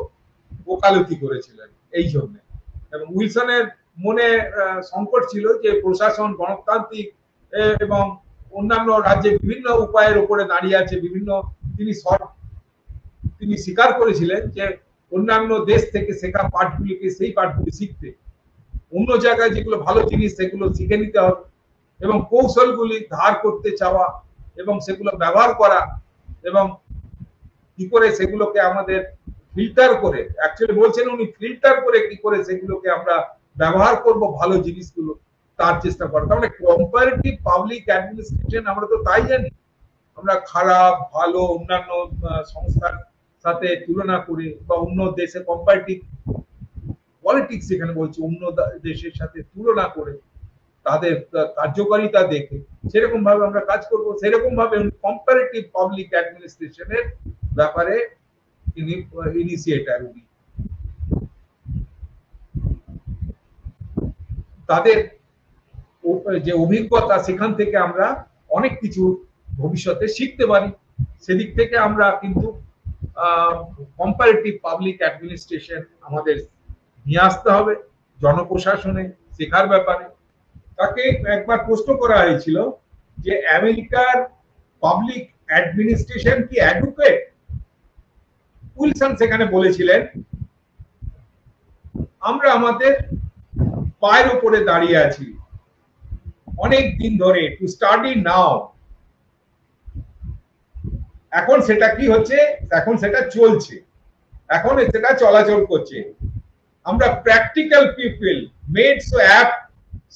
ওকালতি করেছিলেন এই জন্য। এবং উইলসনের মনে সংকট ছিল যে প্রশাসন গণতান্ত্রিক এবং অন্যান্য রাজ্যে বিভিন্ন উপায়ের উপরে দাঁড়িয়ে আছে। তিনি স্বীকার করেছিলেন যে অন্যান্য দেশ থেকে শেখা পাঠগুলিকে সেই পাঠগুলি শিখতে, অন্য জায়গায় যেগুলো ভালো জিনিস সেগুলো শিখে নিতে হবে এবং কৌশলগুলি ধার করতে চাওয়া এবং সেগুলো ব্যবহার করা এবং কি করে সেগুলোকে আমাদের ফিল্টার করে, অ্যাকচুয়ালি বলছেন উনি ফিল্টার করে কি করে সেগুলোকে আমরা ব্যবহার করব ভালো জিনিসগুলো, তার চেষ্টা করা। তার মানে কম্পারেটিভ পাবলিক অ্যাডমিনিস্ট্রেশন আমরা তো তাই জানি, আমরা খারাপ ভালো অন্যান্য সংস্থার সাথে তুলনা করে বা অন্য দেশে কম্পারেটিভ পলিটিক্স এখানে বলছি অন্য দেশের সাথে তুলনা করে তাদের কার্যকারিতা দেখে সেরকম ভাবে আমরা কাজ করব। সেরকম ভাবে কম্পারেটিভ পাবলিক অ্যাডমিনিস্ট্রেশনের ব্যাপারে তিনি ইনিশিয়েটার। উনি তাদের যে অভিজ্ঞতা সেখান থেকে আমরা অনেক কিছু ভবিষ্যতে শিখতে পারি। সেদিক থেকে আমরা কিন্তু কম্পারেটিভ পাবলিক অ্যাডমিনিস্ট্রেশন আমাদের নিয়ে আসতে হবে জনপ্রশাসনে শেখার ব্যাপারে। তাকে একবার প্রশ্ন করা হয়েছিল যে আমেরিকার পাবলিক অ্যাডমিনিস্ট্রেশন কি অ্যাডুকেট? উইলসন সেখানে বলেছিলেন আমরা আমাদের পায়ের উপরে দাঁড়িয়ে আছি অনেক দিন ধরে, টু স্টাডি নাও। এখন সেটা কি হচ্ছে, এখন সেটা চলছে, এখন সেটা চলাচল করছে। আমরা practical people made so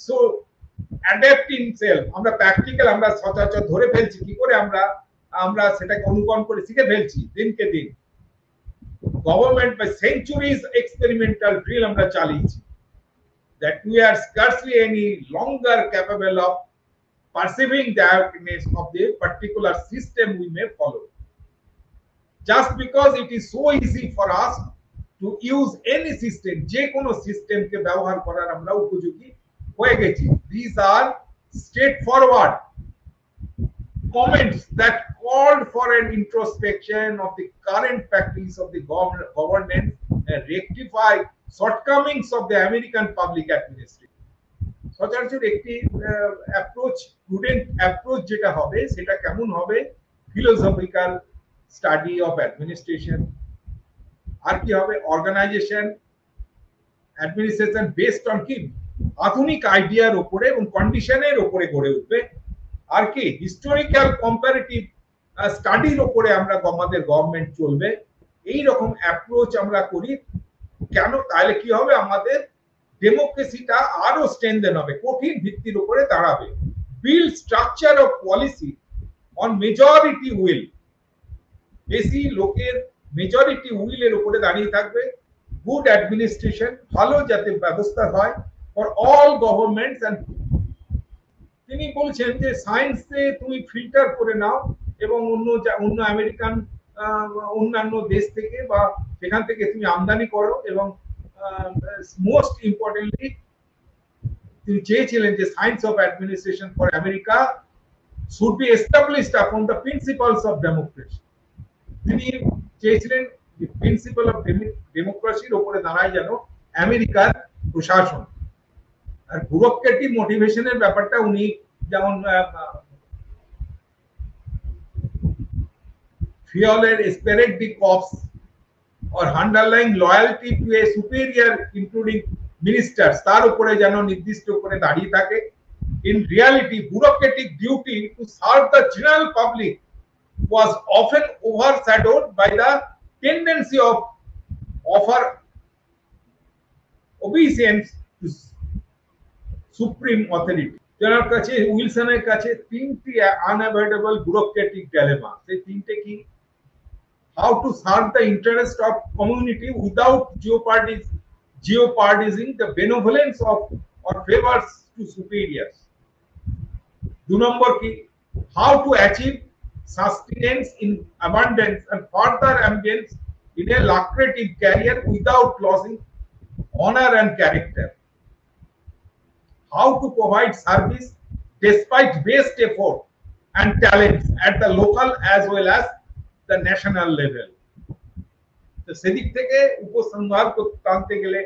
so adapting self, আমরা প্র্যাকটিক্যাল, আমরা সচরাচর ধরে ফেলছি কি করে আমরা সেটাকে অনুকরণ করে শিখে ফেলছি দিনকে দিন। Government by centuries experimental drill আমরা চালিয়েছি, that we are scarcely any longer capable of perceiving the awareness of the particular system we may follow. Just because it is so easy for us to use any system, যে কোনো সিস্টেমকে ব্যবহার করার আমরা উপযোগী হয়ে গেছি। These are straightforward comments that called for an introspection of the current practice of the governance and rectify shortcomings of the American public administration. সচরাচর একটি অ্যাপ্রোচ, স্টুডেন্ট অ্যাপ্রোচ যেটা হবে সেটা কেমন হবে? Philosophical study of administration. আর কি হবে? অর্গানাইজেশন অ্যাডমিনিস্ট্রেশন বেসড অন কি আধুনিক আইডিয়ার উপরে এবং কন্ডিশনের উপরে গড়ে উঠবে। আর কি হিস্টোরিক্যাল কম্পারেটিভ স্টাডির উপরে আমরা আমাদের গভর্নমেন্ট চলবে। এই রকম অ্যাপ্রোচ আমরা করি কেন? তাহলে কি হবে? আমাদের ডেমোক্রেসিটা আরো স্ট্রেনথেন হবে, কঠিন ভিত্তির উপরে দাঁড়াবে। Build structure of policy on majority will, বেশি লোকের মেজরিটি উইলের উপরে দাঁড়িয়ে থাকবে। গুড অ্যাডমিনিস্ট্রেশন, ভালো যাতে ব্যবস্থা হয় ফর অল গভর্নমেন্টস। এন্ড তিনি বলছেন যে সায়েন্সে তুমি ফিল্টার করে নাও এবং অন্য আমেরিকান অন্যান্য দেশ থেকে বা সেখান থেকে তুমি আমদানি করো। এবং মোস্ট ইম্পর্টেন্টলি তিনি চেয়েছিলেন যে science of administration for America should be established upon the principles of democracy. তিনি চেয়েছিলেন প্রিন্সিপাল অফ ডেমোক্রেসির উপরে দাঁড়ায় যেন আমেরিকার প্রশাসন। আর ব্যুরোক্রেটিক মোটিভেশনের ব্যাপারটা উনি যেমন ফিওলের spirit de corps or underlying loyalty to a superior including ministers তার উপরে যেন নির্দিষ্ট করে দাঁড়িয়ে থাকে। In reality, bureaucratic duty to serve the general public was often overshadowed by the tendency of offer obedience to supreme authority. যার কাছে উইলসনের কাছে তিনটি unavoidable bureaucratic dilemma। সেই তিনটে কি? How to serve the interest of community without jeopardizing the benevolence of or favors to superiors. 2 number ki, how to achieve sustenance in abundance and further ambience in a lucrative career without losing honor and character. How to provide service despite best effort and talents at the local as well as the national level. তো সেদিক থেকে উপসংহার টানতে গেলে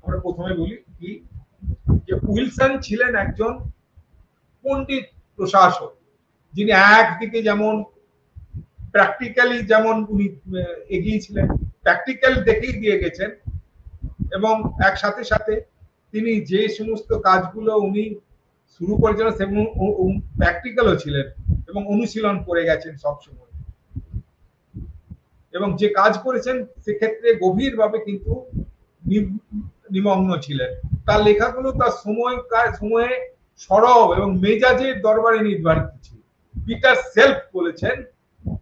আমরা প্রথমে বলি কি যে উইলসন ছিলেন একজন পণ্ডিত প্রশাসক, যিনি একদিকে যেমন প্র্যাকটিক্যালি যেমন উনি এগিয়েছিলেন, প্র্যাকটিক্যাল দেখেই দিয়ে গেছেন, এবং এক সাথে সাথে তিনি যে সমস্ত কাজগুলো উনি শুরু করেছিলেন সেগুলো প্র্যাকটিক্যালও ছিলেন এবং অনুশীলন করে গেছেন সবসময়, এবং যে কাজ করেছেন সেক্ষেত্রে গভীরভাবে কিন্তু নিমগ্ন ছিলেন। তার লেখাগুলো তার সময়ে সরব এবং মেজাজের দরবারে নির্ধারিত ছিল। পিটার সেলফ বলেছেন,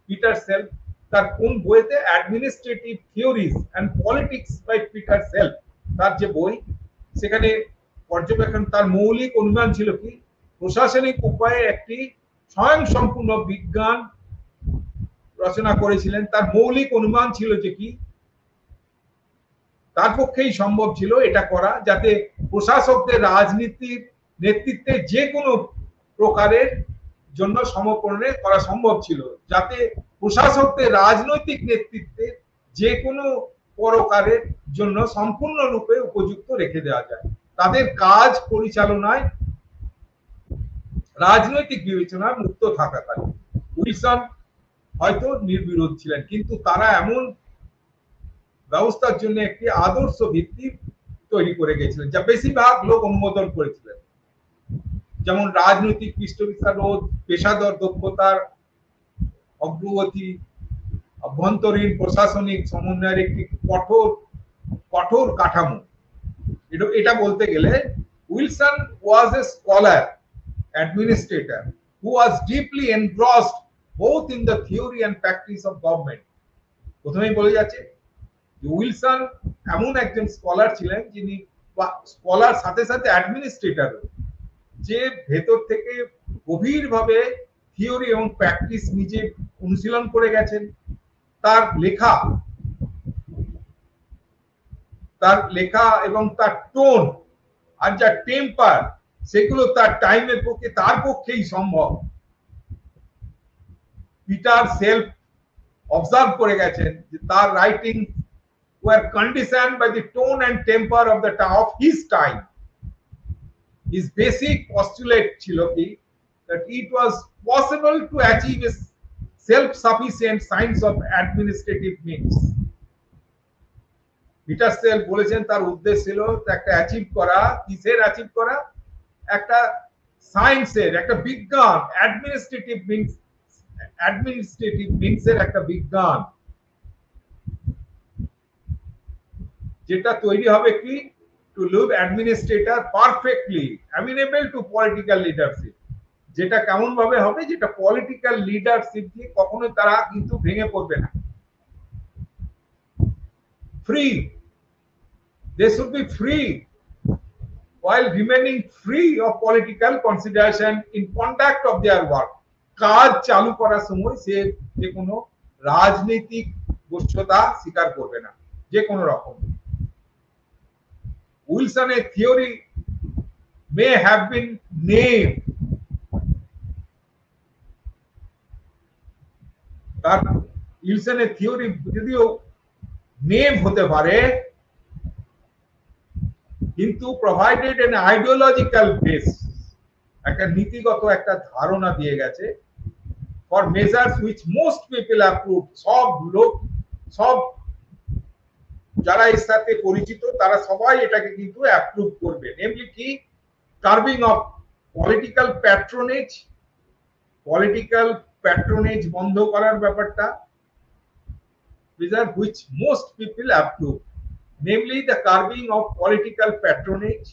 পিটার সেলফ তার কোন বইতে administrative theories and politics by Peter Self, তার যে বই, সেখানে পর্যবেক্ষণ তার মৌলিক অনুমান ছিল কি প্রশাসনিক উপায়ে একটি স্বয়ংসম্পূর্ণ বিজ্ঞান রচনা করেছিলেন। তার মৌলিক অনুমান ছিল যে কি তার পক্ষেই সম্ভব ছিল এটা করা, যাতে প্রশাসকদের রাজনীতির নেতৃত্বে যে কোনো প্রকারের জন্য সমর্পণে করা সম্ভব ছিল, যাতে প্রশাসকদের রাজনৈতিক নেতৃত্বে যে কোনো প্রকারের জন্য সম্পূর্ণরূপে উপযুক্ত রেখে দেওয়া যায়। তাদের কাজ পরিচালনায় রাজনৈতিক বিবেচনা মুক্ত থাকাকালীন। উইলসন হয়তো নির্বিরোধ ছিলেন, কিন্তু তারা এমন ব্যবস্থার জন্য একটি আদর্শ ভিত্তি তৈরি করে গেছিলেন যা বেশিরভাগ লোক অনুমোদন করেছিলেন, যেমন রাজনৈতিক পৃষ্ঠপোষকতা রোধ, পেশাদার দক্ষতার অগ্রগতি, অভ্যন্তরীণ প্রশাসনিক সমন্বয়ের একটি কঠোর কাঠামো। এটা বলতে গেলে Wilson was A scholar administrator who was deeply engrossed both in the theory and practice of government. প্রথমেই বলে যাচ্ছে যে উইলসন এমন একজন স্কলার ছিলেন যিনি স্কলার সাথে সাথে অ্যাডমিনিস্ট্রেটর, যে ভেতর থেকে গভীরভাবে থিওরি এবং প্র্যাকটিস নিজে অনুশীলন করে গেছেন। তার লেখা এবং তার টোন আর যা টেম্পার, সেগুলো তার টাইমের পক্ষে তার পক্ষেই সম্ভব। পিটার সেলফ অবজার্ভ করে গেছেন যে তার writing were conditioned by the tone and temper of his time. His basic postulate ছিল কি that it was possible to achieve a self-sufficient science of administrative means. Peter Self বলেছেন তার উদ্দেশ্য ছিল একটা অ্যাচিভ করা, কিসের অ্যাচিভ করা? একটা সায়েন্সের, একটা বিজ্ঞান, অ্যাডমিনিস্ট্রেটিভ মিনসের একটা বিজ্ঞান, যেটা তৈরি হবে কি to leave administrator perfectly amenable to political leadership. যেটা কেমন ভাবে হবে, যেটা পলিটিক্যাল লিডারশিপ দিয়ে কখনোই তারা কিন্তু ভেঙে পড়বে না। Free, they should be free while remaining free of political consideration in conduct of their work. কাজ চালু করার সময় সে যে কোনো রাজনৈতিক বশ্যতা স্বীকার করবে না যে কোনো রকম। উইলসনের theory may have been named, তার উইলসনের থিওরি যদিও নেম হতে পারে, কিন্তু প্রোভাইডেড এন আইডিওলজিক্যাল বেস, একটা নীতিগত একটা ধারণা দিয়ে গেছে for measures which most people approve. সব লোক, সব যারা এর সাথে পরিচিত তারা সবাই এটাকে কিন্তু অ্যাপ্রুভ করবে। নেমলি কি? কার্বিং of political patronage, political patronage বন্ধ করার ব্যাপারটা, which most people approve, namely the curbing of political patronage,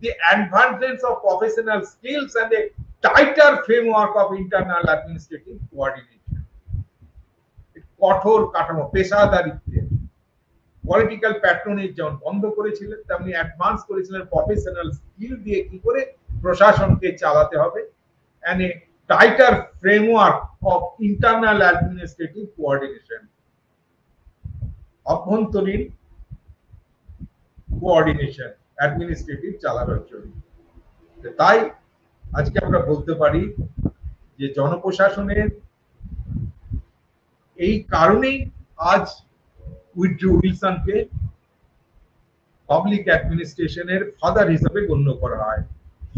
the advancement of professional skills and a tighter framework of internal administrative coordination. কঠোর কাঠামো, পেশাদারিত্বে, পলিটিক্যাল প্যাট্রোনেজ যেমন বন্ধ করেছিলেন তেমনি অ্যাডভান্স করেছিলেন প্রফেশনাল স্কিল দিয়ে কি করে প্রশাসনকে চালাতে হবে, and a tighter framework of internal administrative coordination, অভ্যন্তরীণ কোঅর্ডিনেশন অ্যাডমিনিস্ট্রেটিভ চালানোর জন্য। তাই আজকে আমরা বলতে পারি যে জনপ্রশাসনের এই কারণেই আজ উইড্রো উইলসনকে পাবলিক অ্যাডমিনিস্ট্রেশনের ফাদার হিসেবে গণ্য করা হয়।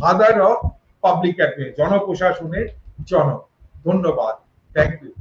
ফাদার অফ পাবলিক অ্যাডমিনিস্ট্রেশন, জনপ্রশাসনের জনক। ধন্যবাদ, থ্যাংক ইউ।